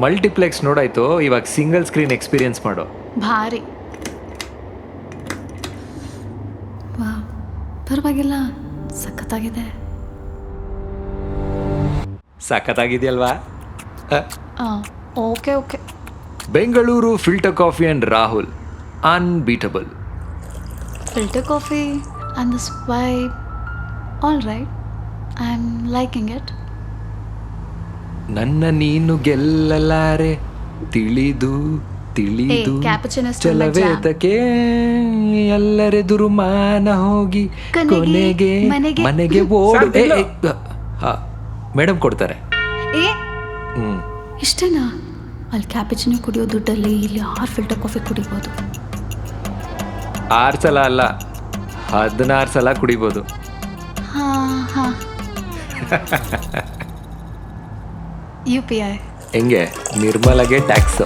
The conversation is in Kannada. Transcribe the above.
ಮಲ್ಟಿಪ್ಲೆಕ್ಸ್ ನೋಡಾಯ್ತು, ಇವಾಗ ಸಿಂಗಲ್ ಸ್ಕ್ರೀನ್ ಎಕ್ಸ್ಪೀರಿಯನ್ಸ್ ಮಾಡು. ಭಾರಿ. ವಾ, ಪರವಾಗಿಲ್ಲ, ಸಖತ್ತಾಗಿದೆ. ಸಖತ್ತಾಗಿದೆಯಲ್ವಾ? Okay okay. Bengaluru filter coffee and Rahul unbeatable. Filter coffee and this vibe, all right, I am liking it. ನನ್ನ ನೀನು ಗೆಲ್ಲಲಾರೆ ತಿಳಿದು ತಿಳಿದು cappuccino still ಚಲವೇತಕ್ಕೆ ಎಲ್ಲರೆದುರು ಮಾನ ಹೋಗಿ ಕೊನೆಗೆ ಕೊನೆಗೆ ಮನೆಗೆ ಮನೆಗೆ ಓಡು. ಮೇಡಮ್ ಕೊಡ್ತಾರೆ. ಏ ಹ್ಮ್ ಇಷ್ಟೇನಾ? ಅಲ್ಲಿ ಕ್ಯಾಪುಚಿನೋ ಕುಡಿಯೋ ದುಡ್ಡಲ್ಲಿ ಇಲ್ಲಿ 6 ಫಿಲ್ಟರ್ ಕಾಫಿ ಕುಡಿಬೋದು. 6 ಸಲ ಅಲ್ಲ, 16 ಸಲ ಕುಡಿಬೋದು. ಹಾಂ UPI. ಹೆಂಗೆ ನಿರ್ಮಲಾಗೆ ಟ್ಯಾಕ್ಸ್.